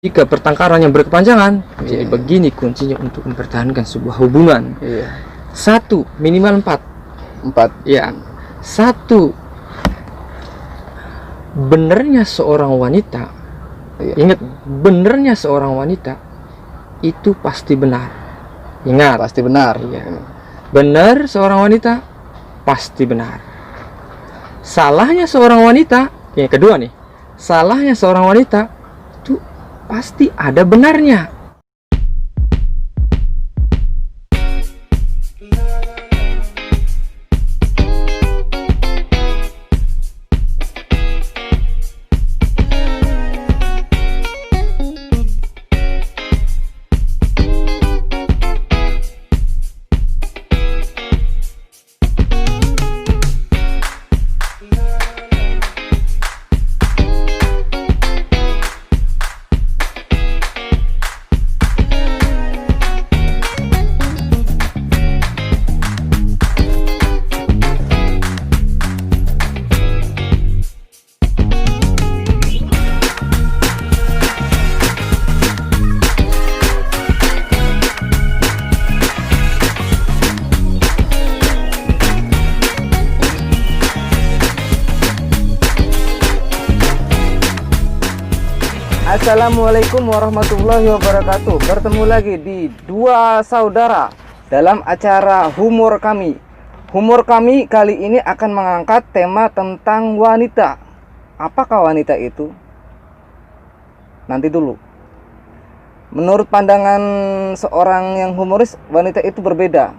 Jika pertengkaran yang berkepanjangan, jadi begini kuncinya untuk mempertahankan sebuah hubungan. Satu, minimal empat. Ya. Satu, benernya seorang wanita. Ingat, benernya seorang wanita itu pasti benar. Ingat, Pasti benar. benar seorang wanita pasti benar. Salahnya seorang wanita, yang kedua nih, salahnya seorang wanita itu pasti ada benarnya. Assalamualaikum warahmatullahi wabarakatuh. Bertemu lagi di Dua Saudara dalam acara Humor Kami. Humor Kami kali ini akan mengangkat tema tentang wanita. Apakah wanita itu? Nanti dulu. Menurut pandangan seorang yang humoris, wanita itu berbeda.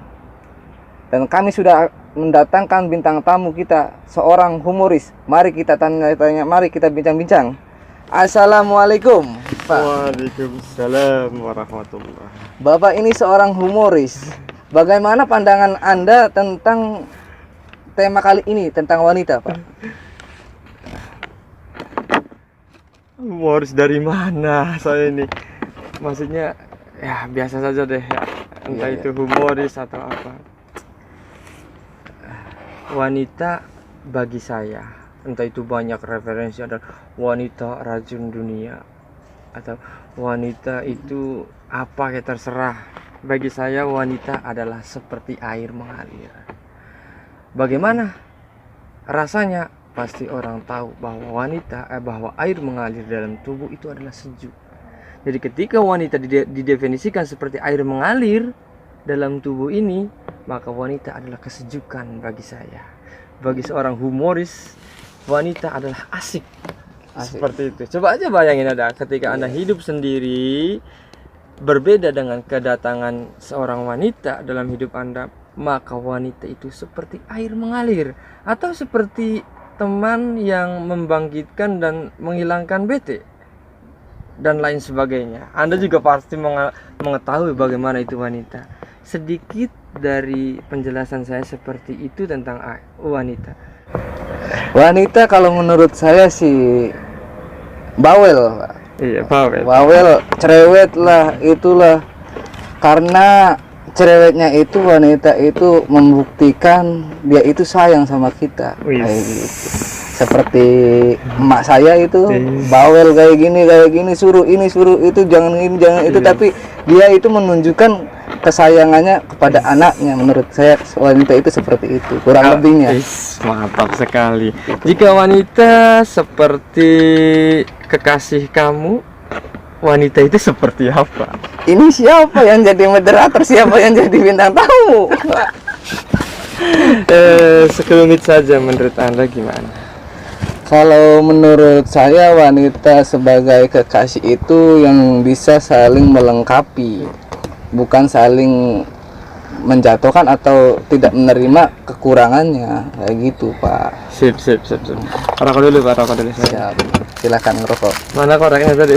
Dan kami sudah mendatangkan bintang tamu kita, seorang humoris. Mari kita tanya-tanya, mari kita bincang-bincang. Assalamualaikum, Pak. Waalaikumsalam warahmatullah. Bapak ini seorang humoris. Bagaimana pandangan Anda tentang tema kali ini, tentang wanita, Pak? Humoris dari mana saya ini? Maksudnya ya biasa saja deh ya. Entah itu humoris atau apa. Wanita bagi saya, entah itu banyak referensi, ada wanita racun dunia atau wanita itu apa ya, terserah. Bagi saya wanita adalah seperti air mengalir. Bagaimana rasanya? Pasti orang tahu bahwa bahwa air mengalir dalam tubuh itu adalah sejuk. Jadi ketika wanita didefinisikan seperti air mengalir dalam tubuh ini, maka wanita adalah kesejukan bagi saya. Bagi seorang humoris, wanita adalah asik. Seperti itu. Coba aja bayangin, ada ketika Anda hidup sendiri, berbeda dengan kedatangan seorang wanita dalam hidup Anda, maka wanita itu seperti air mengalir atau seperti teman yang membangkitkan dan menghilangkan bete dan lain sebagainya. Anda juga pasti mengetahui bagaimana itu wanita. Sedikit dari penjelasan saya seperti itu tentang wanita. Wanita kalau menurut saya sih bawel, Pak. Iya, bawel. Bawel, cerewet lah, itulah. Karena cerewetnya itu, wanita itu membuktikan dia itu sayang sama kita. Kayak gitu. Seperti emak saya itu bawel kayak gini, suruh ini, suruh itu, jangan ini, jangan itu, tapi dia itu menunjukkan kesayangannya kepada anaknya. Menurut saya wanita itu seperti itu, kurang lebihnya. Mantap sekali. Jika wanita seperti kekasih kamu, wanita itu seperti apa? Ini siapa yang jadi moderator, siapa yang jadi bintang tamu? Sekelumit saja, menurut Anda gimana? Kalau menurut saya wanita sebagai kekasih itu yang bisa saling melengkapi, bukan saling menjatuhkan atau tidak menerima kekurangannya, kayak gitu, Pak. Sip. Rokok dulu, Pak. Rokok dulu. Siap. Silakan ngerokok. Mana koreknya tadi?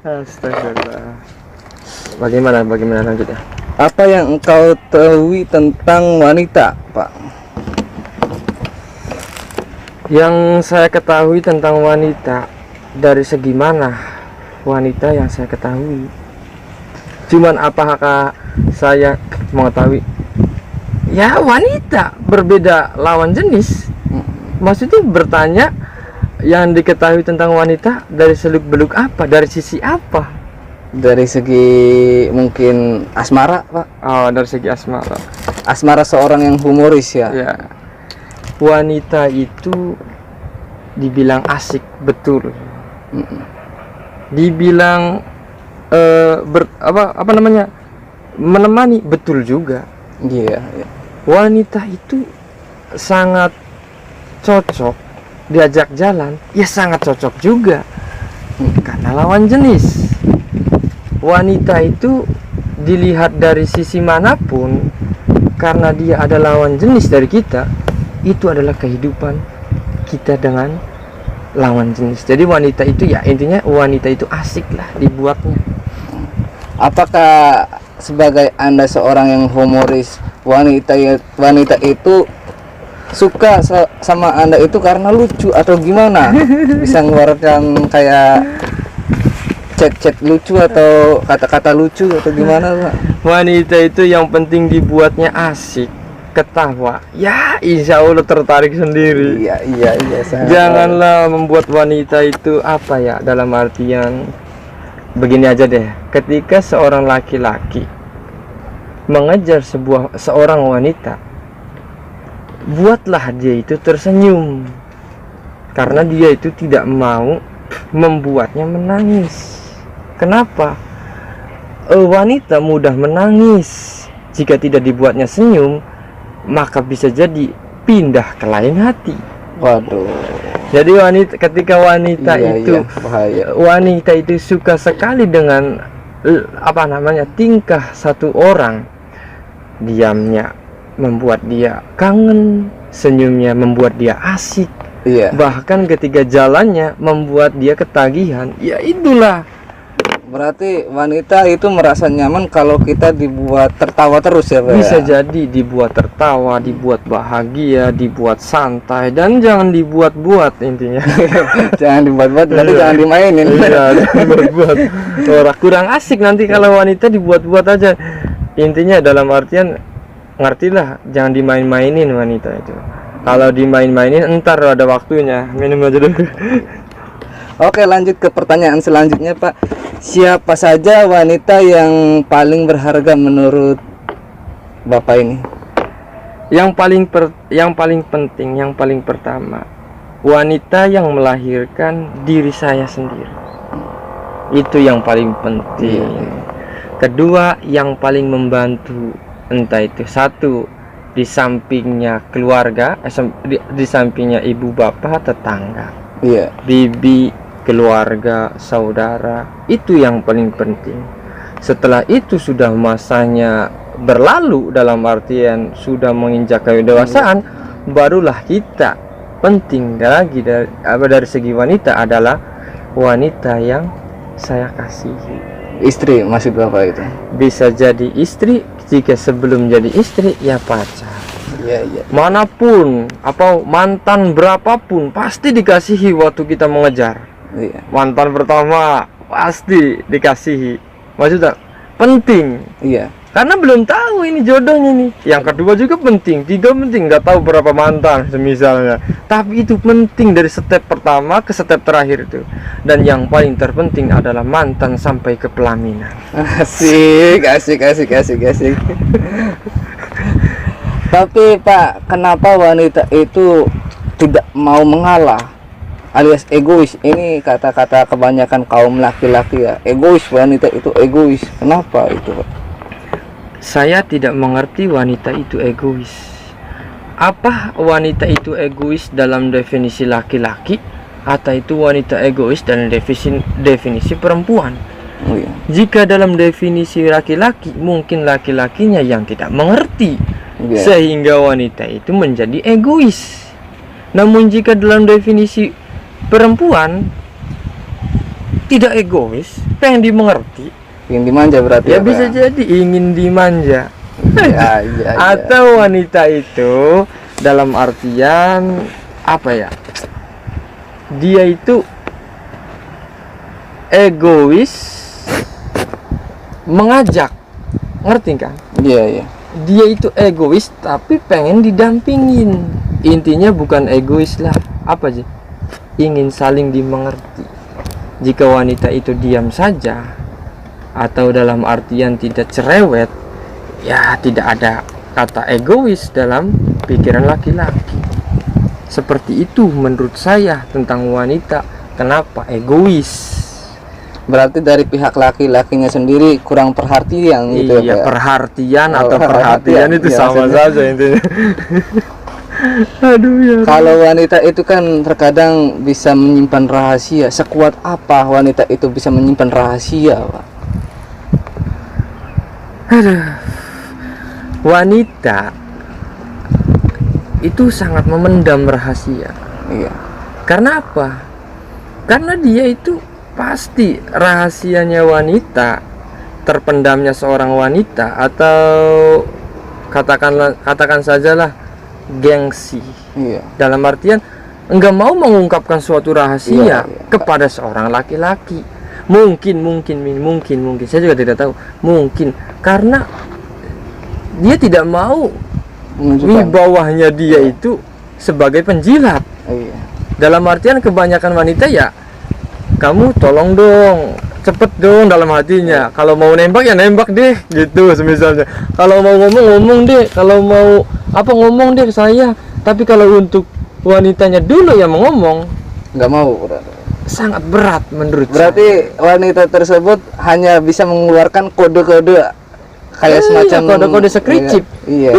Astagfirullah. Bagaimana lanjutnya? Apa yang engkau tahu tentang wanita, Pak? Yang saya ketahui tentang wanita, dari segi mana wanita yang saya ketahui? Cuman apakah saya mengetahui? Ya, wanita berbeda lawan jenis. Maksudnya bertanya yang diketahui tentang wanita dari seluk-beluk apa? Dari sisi apa? Dari segi mungkin asmara, Pak. Oh, dari segi asmara. Asmara seorang yang humoris ya. Ya. Wanita itu dibilang asik, betul. Dibilang apa namanya? Menemani, betul juga. Iya, iya. Wanita itu sangat cocok diajak jalan, ya sangat cocok juga. Karena lawan jenis. Wanita itu dilihat dari sisi manapun, karena dia ada lawan jenis dari kita, itu adalah kehidupan kita dengan lawan jenis. Jadi wanita itu ya intinya wanita itu asik lah dibuatnya. Apakah sebagai Anda seorang yang humoris, wanita itu suka sama Anda itu karena lucu atau gimana? Bisa ngeluarkan kayak chat-chat lucu atau kata-kata lucu atau gimana, Pak? Wanita itu yang penting dibuatnya asik, ketawa, ya insya Allah tertarik sendiri. Iya, sangat. Janganlah membuat wanita itu apa ya, dalam artian begini aja deh. Ketika seorang laki-laki mengejar seorang wanita, buatlah dia itu tersenyum, karena dia itu tidak mau membuatnya menangis. Kenapa? Wanita mudah menangis. Jika tidak dibuatnya senyum, maka bisa jadi pindah ke lain hati. Waduh. Jadi ketika wanita itu bahaya. Wanita itu suka sekali dengan apa namanya, tingkah satu orang, diamnya membuat dia kangen, senyumnya membuat dia asik, Iya. bahkan ketika jalannya membuat dia ketagihan. Ya itulah. Berarti wanita itu merasa nyaman kalau kita dibuat tertawa terus ya, Pak? Bisa jadi dibuat tertawa, dibuat bahagia, dibuat santai, dan jangan dibuat-buat intinya. Jangan dibuat-buat, nanti jangan dimainin. Iya, dibuat-buat. Orang kurang asik nanti kalau wanita dibuat-buat aja. Intinya dalam artian, ngertilah, jangan dimain-mainin wanita itu. Kalau dimain-mainin entar ada waktunya. Minum aja dulu. Oke, lanjut ke pertanyaan selanjutnya, Pak. Siapa saja wanita yang paling berharga menurut Bapak ini? Yang paling penting, yang paling pertama, wanita yang melahirkan diri saya sendiri. Itu yang paling penting. Kedua, yang paling membantu, entah itu satu di sampingnya keluarga, di sampingnya ibu bapak, tetangga, Iya. bibi, keluarga, saudara, itu yang paling penting. Setelah itu sudah masanya berlalu, dalam artian sudah menginjak kedewasaan, barulah kita penting lagi dari segi wanita adalah wanita yang saya kasihi. Istri maksud Bapak itu? Bisa jadi istri, jika sebelum jadi istri ya pacar. Iya. Manapun, apa mantan berapapun pasti dikasihi waktu kita mengejar. Iya. Mantan pertama pasti dikasihi, maksudnya penting. Iya. Karena belum tahu ini jodohnya nih. Yang kedua juga penting, tiga penting, nggak tahu berapa mantan semisalnya. Tapi itu penting dari step pertama ke step terakhir itu. Dan yang paling terpenting adalah mantan sampai ke pelaminan. Asik. Tapi Pak, kenapa wanita itu tidak mau mengalah, alias egois? Ini kata-kata kebanyakan kaum laki-laki ya. Egois, wanita itu egois. Kenapa itu, Pak? Saya tidak mengerti wanita itu egois. Apa wanita itu egois dalam definisi laki-laki, atau itu wanita egois dalam definisi perempuan? Oh, iya. Jika dalam definisi laki-laki, mungkin laki-lakinya yang tidak mengerti, Iya. sehingga wanita itu menjadi egois. Namun jika dalam definisi perempuan, tidak egois, pengen dimengerti, Yang dimanja berarti ya Pak? bisa jadi ingin dimanja. Iya. Atau wanita itu dalam artian apa ya, dia itu egois mengajak, ngerti kan? Iya. Dia itu egois tapi pengen didampingin. Intinya bukan egois lah, apa sih? ingin saling dimengerti. Jika wanita itu diam saja atau dalam artian tidak cerewet, ya tidak ada kata egois dalam pikiran laki-laki. Seperti itu menurut saya tentang wanita. Kenapa egois? Berarti dari pihak laki-lakinya sendiri kurang perhatian gitu Iya, ya, Pak? perhatian Oh, atau perhatian itu iya, sama maksudnya. saja intinya. Aduh ya. Kalau wanita itu kan terkadang bisa menyimpan rahasia. Sekuat apa wanita itu bisa menyimpan rahasia, Pak? Wanita itu sangat memendam rahasia. Iya. Karena apa? Karena dia itu pasti rahasianya wanita, terpendamnya seorang wanita, atau katakan sajalah gengsi. Iya. Dalam artian enggak mau mengungkapkan suatu rahasia Iya. kepada seorang laki-laki. Mungkin saya juga tidak tahu. Mungkin karena dia tidak mau Menunjukkan. wibawahnya dia itu sebagai penjilat. Iya. Dalam artian kebanyakan wanita ya, kamu tolong dong, cepet dong dalam hatinya. Kalau mau nembak ya nembak deh, gitu misalnya. Kalau mau ngomong deh, kalau mau apa ngomong deh ke saya. Tapi kalau untuk wanitanya dulu yang mau ngomong, Nggak mau. Berarti. sangat berat menurut Berarti wanita tersebut hanya bisa mengeluarkan kode-kode kayak semacam kode-kode skripsi. Iya.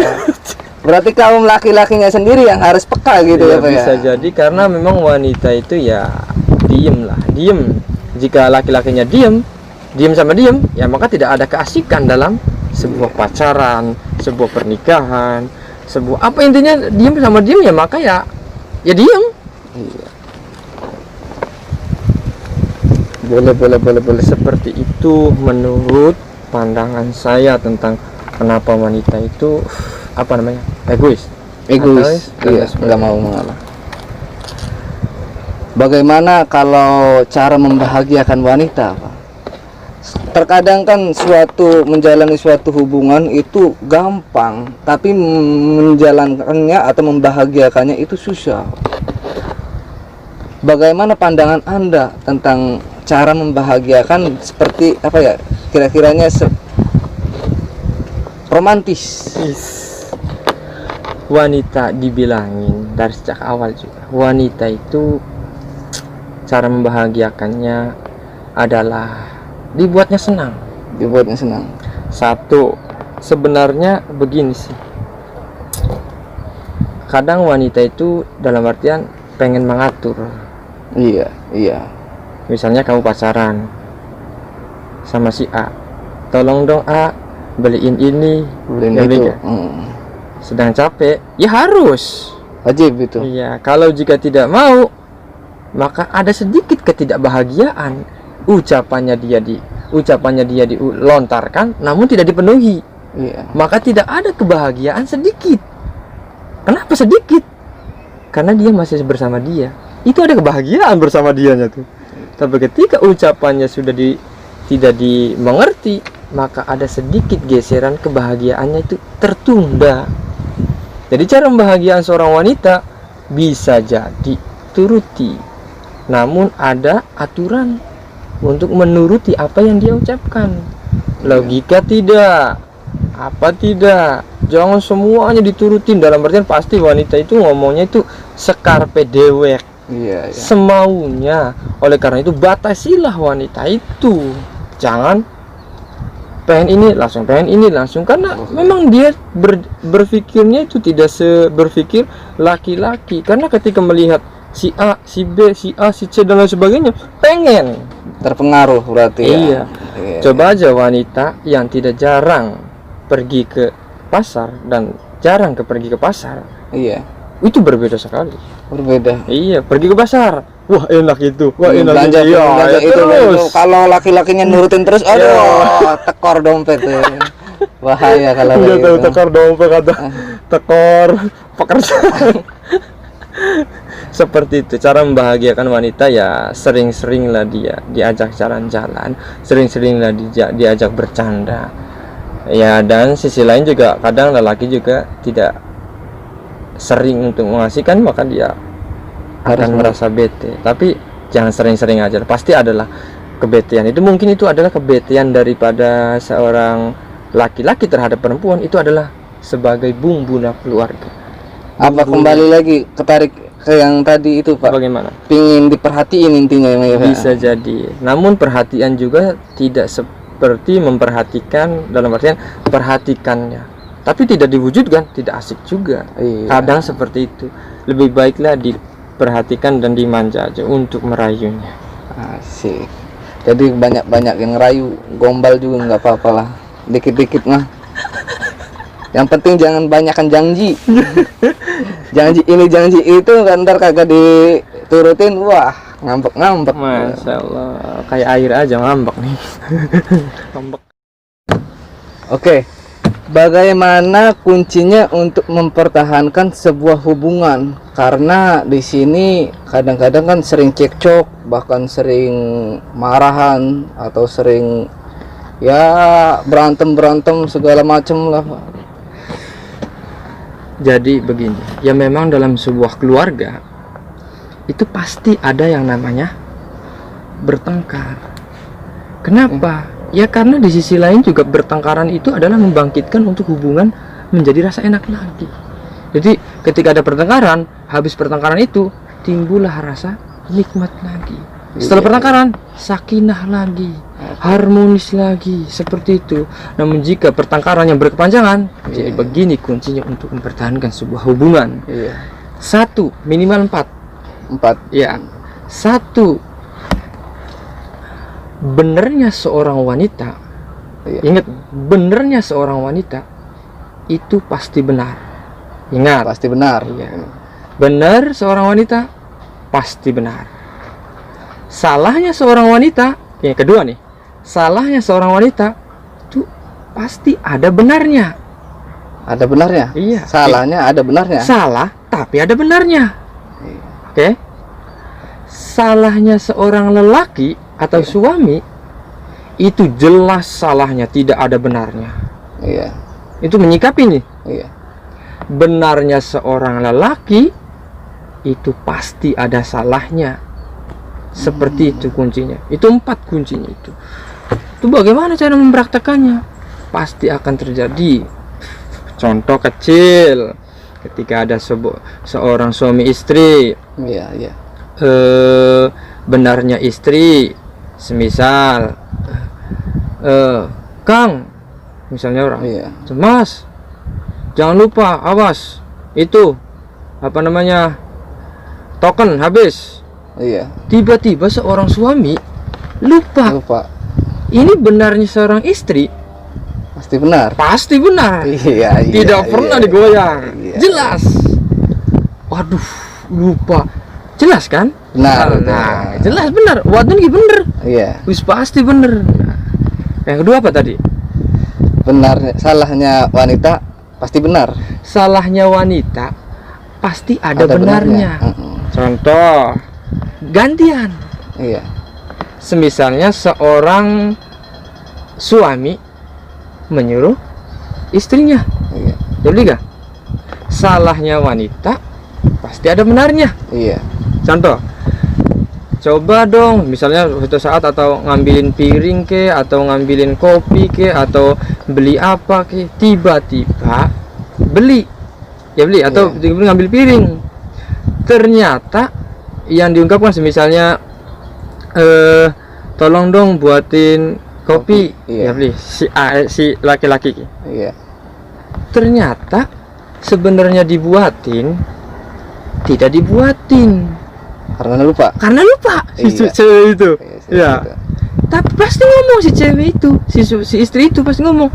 Berarti kaum laki-lakinya sendiri yang harus peka gitu saya. ya, Pak ya. Bisa jadi karena memang wanita itu ya diem. Jika laki-lakinya diem sama diem, ya maka tidak ada keasikan dalam sebuah pacaran, sebuah pernikahan, sebuah apa intinya diem sama diem ya maka ya diem. Iya. Boleh. Seperti itu menurut pandangan saya tentang kenapa wanita itu apa namanya egois. Egois. Iya, nggak mau mengalah. Bagaimana kalau cara membahagiakan wanita, Pak? Terkadang kan menjalani suatu hubungan itu gampang, tapi menjalankannya atau membahagiakannya itu susah. Bagaimana pandangan Anda tentang cara membahagiakan seperti apa ya? Kira-kiranya romantis. Wanita dibilangin dari sejak awal juga. Wanita itu cara membahagiakannya adalah dibuatnya senang. Satu, sebenarnya begini sih. Kadang wanita itu dalam artian pengen mengatur. Iya. Misalnya kamu pacaran sama si A, tolong dong A beliin ini, Beliin itu. sedang capek, ya harus. Wajib itu. Iya, kalau jika tidak mau, maka ada sedikit ketidakbahagiaan. Ucapannya dia dilontarkan, namun tidak dipenuhi. Iya. Maka tidak ada kebahagiaan sedikit. Kenapa sedikit? Karena dia masih bersama dia. Itu ada kebahagiaan bersama dianya tuh. Tapi ketika ucapannya sudah tidak dimengerti, maka ada sedikit geseran kebahagiaannya itu tertunda. Jadi cara membahagiakan seorang wanita bisa jadi turuti, namun ada aturan untuk menuruti apa yang dia ucapkan. Logika tidak, apa tidak, jangan semuanya diturutin. Dalam artian pasti wanita itu ngomongnya itu sekarpe dewek, Iya. semaunya. Oleh karena itu batasilah wanita itu, jangan pengen ini langsung, karena memang dia berpikirnya itu tidak berpikir laki-laki. Karena ketika melihat si A, si B, si A, si C dan lain sebagainya, pengen Terpengaruh berarti ya. iya. Coba aja wanita yang tidak jarang pergi ke pasar dan jarang pergi ke pasar, Iya. itu berbeda sekali. Berbeda. Iya, pergi ke pasar, wah enak itu, wah enak Belanja, itu, belanja ya itu. terus. Kalau laki-lakinya nurutin terus, aduh, tekor dompet tuh. Bahaya kalau Udah kayak tahu gitu. tekor dompet kata tekor pekerjaan. Seperti itu cara membahagiakan wanita, ya sering-seringlah dia diajak jalan-jalan, sering-seringlah diajak bercanda. Ya, dan sisi lain juga kadang lelaki juga tidak sering untuk mengasihkan, maka dia dan merasa bete. Tapi jangan sering-sering aja, pasti adalah kebetean. Itu mungkin itu adalah kebetean daripada seorang laki-laki terhadap perempuan, itu adalah sebagai bumbu keluarga. Apa kembali lagi ketarik ke yang tadi itu, Pak? Bagaimana? Pingin diperhatiin intinya ya. Bisa jadi. Namun perhatian juga tidak seperti memperhatikan dalam artian perhatikannya, tapi tidak diwujudkan, tidak asik juga. Iya. Kadang seperti itu. Lebih baiklah diperhatikan dan dimanja aja untuk merayunya. Asik. Jadi banyak-banyak yang rayu, gombal juga nggak apa-apa lah. Dikit-dikit mah. Yang penting jangan banyakkan janji. Janji ini janji itu kan ntar kagak diturutin, wah ngambek-ngambek. Masya Allah, kayak air aja ngambek nih. Ngambek. Oke. Bagaimana kuncinya untuk mempertahankan sebuah hubungan? Karena di sini kadang-kadang kan sering cekcok, bahkan sering marahan atau sering ya berantem segala macam lah, Pak. Jadi begini, ya memang dalam sebuah keluarga itu pasti ada yang namanya bertengkar. Kenapa? Ya karena di sisi lain juga bertengkaran itu adalah membangkitkan untuk hubungan menjadi rasa enak lagi. Jadi ketika ada pertengkaran, habis pertengkaran itu timbullah rasa nikmat lagi. Setelah pertengkaran, sakinah lagi, harmonis lagi, seperti itu. Namun jika pertengkaran yang berkepanjangan, jadi begini kuncinya untuk mempertahankan sebuah hubungan. Iya. 1, minimal 4. Ya. 1, benernya seorang wanita, ingat, benernya seorang wanita itu pasti benar. Ingat, Pasti benar. iya. Benar seorang wanita pasti benar. Salahnya seorang wanita, yang kedua nih, salahnya seorang wanita itu pasti ada benarnya. Ada benarnya? Iya. Salahnya ada benarnya? Salah tapi ada benarnya. Oke. Salahnya seorang lelaki atau suami itu jelas salahnya, tidak ada benarnya. Iya. Itu menyikapi nih. Iya. Benarnya seorang lelaki itu pasti ada salahnya. Seperti itu kuncinya. Itu 4 kuncinya itu. Itu bagaimana cara mempraktekannya? Pasti akan terjadi. Contoh kecil, ketika ada seorang suami istri, Iya, iya. benarnya istri, semisal Kang, misalnya orang, Iya. Mas, jangan lupa, awas, itu apa namanya, token habis. Iya. Tiba-tiba seorang suami lupa. Ini benarnya seorang istri, Pasti benar. pasti benar. Iya, iya. Tidak pernah iya. digoyang. Iya. Jelas. Waduh, lupa. Jelas kan? Benar. Nah, jelas benar. Waduh, ini bener. Iya. Wis pasti bener. Nah, yang kedua apa tadi? Benar. Salahnya wanita pasti benar. Salahnya wanita pasti ada benarnya. Contoh, gantian. Iya. Semisalnya seorang suami menyuruh istrinya, Iya. jadi gak? Salahnya wanita pasti ada benarnya. Iya. Contoh, coba dong, misalnya suatu saat atau ngambilin piring ke, atau ngambilin kopi ke, atau beli apa ke, tiba-tiba beli, ya beli, atau tiba-tiba ngambil piring. Ternyata yang diungkapkan semisalnya, tolong dong buatin kopi, Iya. ya beli, si laki-laki. Iya. Ternyata sebenarnya dibuatin, tidak dibuatin. Karena lupa. Karena lupa si Iya. cewek itu. Iya. Ya. Tapi pasti ngomong si cewek itu, si istri itu pasti ngomong.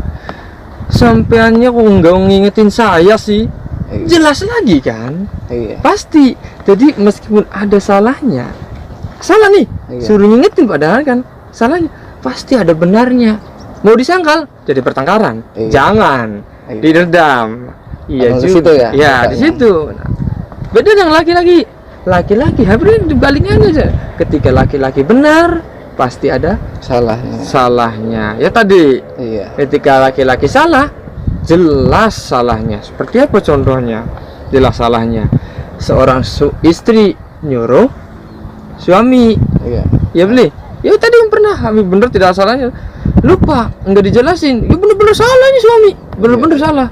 Sampeannya kok nggak ngingetin saya sih? Iya. Jelas lagi kan? Iya. Pasti. Jadi meskipun ada salahnya, salah nih, Iya. suruh ngingetin padahal kan salahnya pasti ada benarnya. Mau disangkal jadi pertengkaran. Iya. Jangan Iya. diredam. Iya Emang di juga. situ ya? Ya, di situ. Nah, beda dengan laki-laki. Laki-laki hampir dibaliknya aja. Ketika laki-laki benar, pasti ada salahnya. Ya tadi, Iya. ketika laki-laki salah, jelas salahnya. Seperti apa contohnya? Jelas salahnya. Seorang istri nyuruh suami. Iya. Ya beli. Ya tadi yang pernah bener tidak salahnya. Lupa, nggak dijelasin. Ya bener-bener salah ini suami. Bener-bener salah.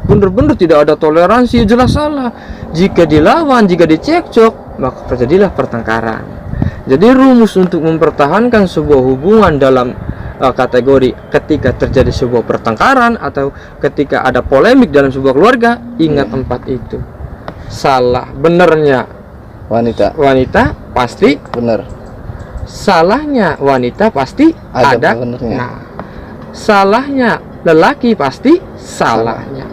Bener-bener tidak ada toleransi, jelas salah. Jika dilawan, jika dicekcok, maka terjadilah pertengkaran. Jadi rumus untuk mempertahankan sebuah hubungan dalam kategori ketika terjadi sebuah pertengkaran atau ketika ada polemik dalam sebuah keluarga, ingat empat itu. Salah benernya wanita pasti Bener. salahnya wanita pasti ada. benernya. Nah, salahnya lelaki pasti salahnya.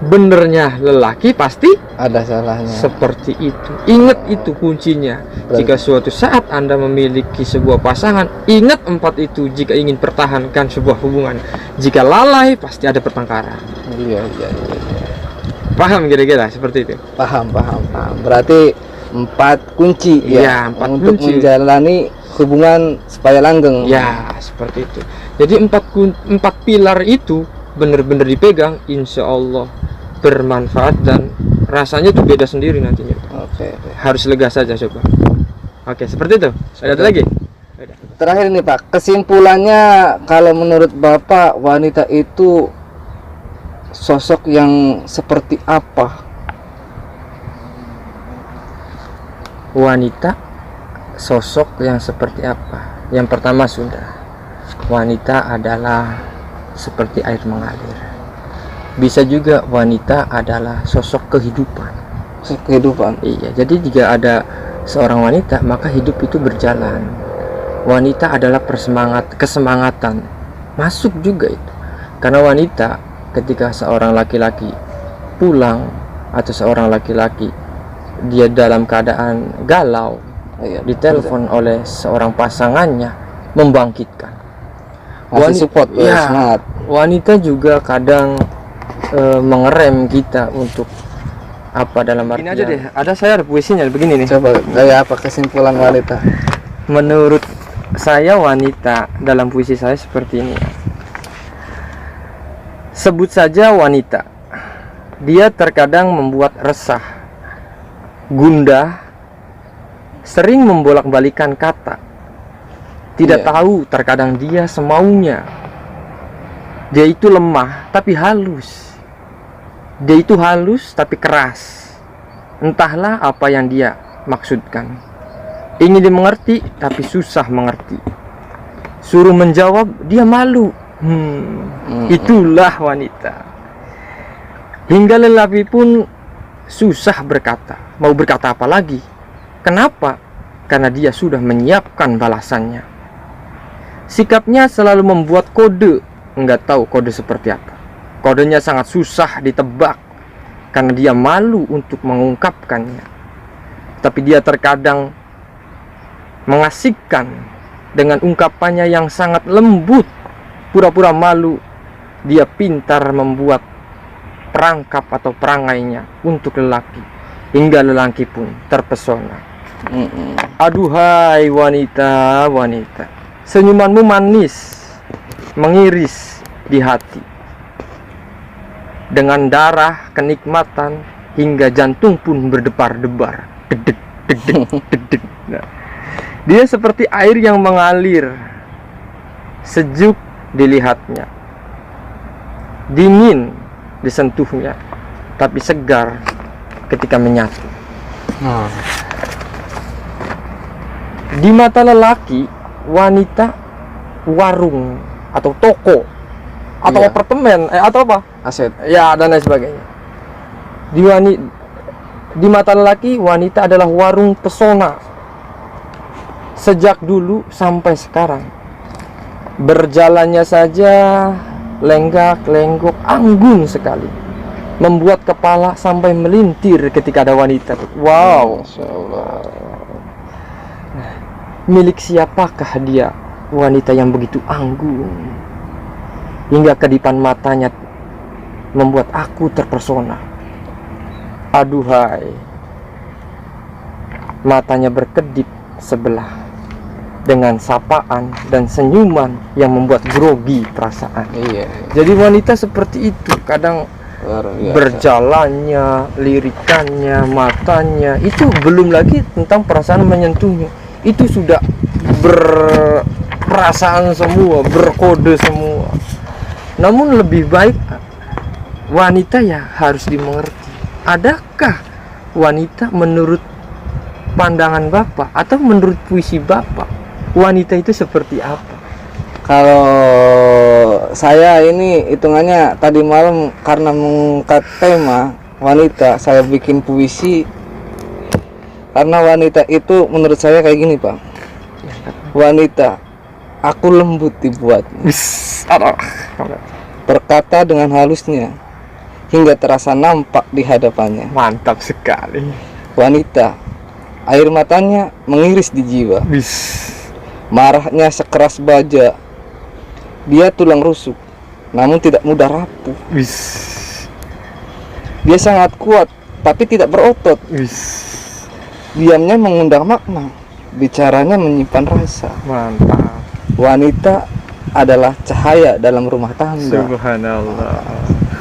Benernya lelaki pasti Ada salahnya. seperti itu. Ingat itu kuncinya. Jika suatu saat Anda memiliki sebuah pasangan, ingat empat itu jika ingin pertahankan sebuah hubungan. Jika lalai, pasti ada pertengkaran. Iya. Paham kira-kira seperti itu? Paham. Berarti 4 kunci Iya, 4 untuk kunci. menjalani hubungan supaya langgeng. Ya, seperti itu. Jadi empat pilar itu benar-benar dipegang, insya Allah bermanfaat dan rasanya tuh beda sendiri nantinya. Oke. Harus lega saja coba. Oke, seperti itu. Ada lagi? Ada. Terakhir nih Pak, kesimpulannya kalau menurut Bapak wanita itu sosok yang seperti apa? Wanita sosok yang seperti apa? Yang pertama sudah, wanita adalah seperti air mengalir. Bisa juga wanita adalah sosok kehidupan. Kehidupan. Iya, jadi jika ada seorang wanita, maka hidup itu berjalan. Wanita adalah kesemangatan. Masuk juga itu. Karena wanita ketika seorang laki-laki pulang atau seorang laki-laki dia dalam keadaan galau, ditelepon oleh seorang pasangannya, membangkitkan. Masih support, ya, semangat. Wanita juga kadang mengerem kita untuk apa dalam artian. Ini aja deh, ada puisinya begini nih. Coba kayak apa kesimpulan wanita? Menurut saya wanita dalam puisi saya seperti ini. Sebut saja wanita. Dia terkadang membuat resah, gundah, sering membolak-balikan kata. Tidak tahu terkadang dia semaunya. Dia itu lemah tapi halus. Dia itu halus tapi keras. Entahlah apa yang dia maksudkan. Ingin dimengerti tapi susah mengerti. Suruh menjawab dia malu. Itulah wanita. Hingga lelaki pun susah berkata. Mau berkata apa lagi? Kenapa? Karena dia sudah menyiapkan balasannya. Sikapnya selalu membuat kode. Enggak tahu kode seperti apa. Kodenya sangat susah ditebak karena dia malu untuk mengungkapkannya. Tapi dia terkadang mengasihkan dengan ungkapannya yang sangat lembut. Pura-pura malu. Dia pintar membuat perangkap atau perangainya untuk lelaki, hingga lelaki pun terpesona. Aduhai wanita, wanita, senyumanmu manis, mengiris di hati. Dengan darah kenikmatan hingga jantung pun berdebar-debar. Dedek, dedek, dedek. Nah, dia seperti air yang mengalir, sejuk dilihatnya, dingin disentuhnya, tapi segar ketika menyatu. Di mata lelaki, wanita warung atau toko atau apartemen atau apa? Aset. Ya, dan lain sebagainya. Di mata lelaki, wanita adalah warung pesona. Sejak dulu sampai sekarang. Berjalannya saja lenggak-lenggok, anggun sekali. Membuat kepala sampai melintir ketika ada wanita. Wow, Masya Allah. milik siapakah dia, wanita yang begitu anggun? Hingga kedipan matanya membuat aku terpesona. Aduhai, matanya berkedip sebelah dengan sapaan dan senyuman yang membuat grogi perasaan. Iya. Jadi wanita seperti itu kadang Luar biasa. berjalannya, lirikannya, matanya, itu belum lagi tentang perasaan menyentuhnya. Itu sudah berperasaan semua, berkode semua. Namun lebih baik wanita ya harus dimengerti. Adakah wanita menurut pandangan Bapak atau menurut puisi Bapak, wanita itu seperti apa? Kalau saya ini hitungannya tadi malam karena mengangkat tema wanita, saya bikin puisi. Karena wanita itu menurut saya kayak gini, Pak. Wanita, aku lembut dibuatmu, berkata dengan halusnya hingga terasa nampak di hadapannya. Mantap sekali. Wanita, air matanya mengiris di jiwa, marahnya sekeras baja. Dia tulang rusuk, namun tidak mudah rapuh. Dia sangat kuat, tapi tidak berotot. Diamnya mengundang makna, bicaranya menyimpan rasa. Mantap. Wanita adalah cahaya dalam rumah tangga. Subhanallah.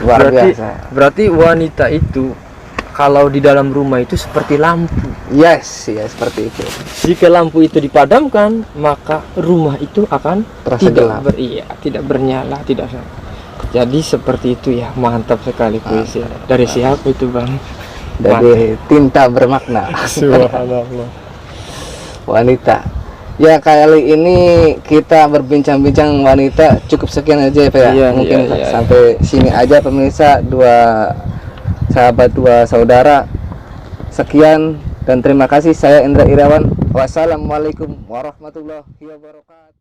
Luar biasa. Berarti wanita itu kalau di dalam rumah itu seperti lampu. Yes, ya seperti itu. Jika lampu itu dipadamkan, maka rumah itu akan Terasa gelap. tidak bernyala, tidak. Jadi seperti itu ya, mantap sekali puisi. Dari siapa itu, Bang? Dari tinta bermakna. Subhanallah. Wanita. Ya, kali ini kita berbincang-bincang wanita. Cukup sekian aja ya, Pak ya. Iya, Mungkin iya. sampai sini aja pemirsa, dua sahabat dua saudara. Sekian dan terima kasih. Saya Indra Irawan. Wassalamualaikum warahmatullahi wabarakatuh.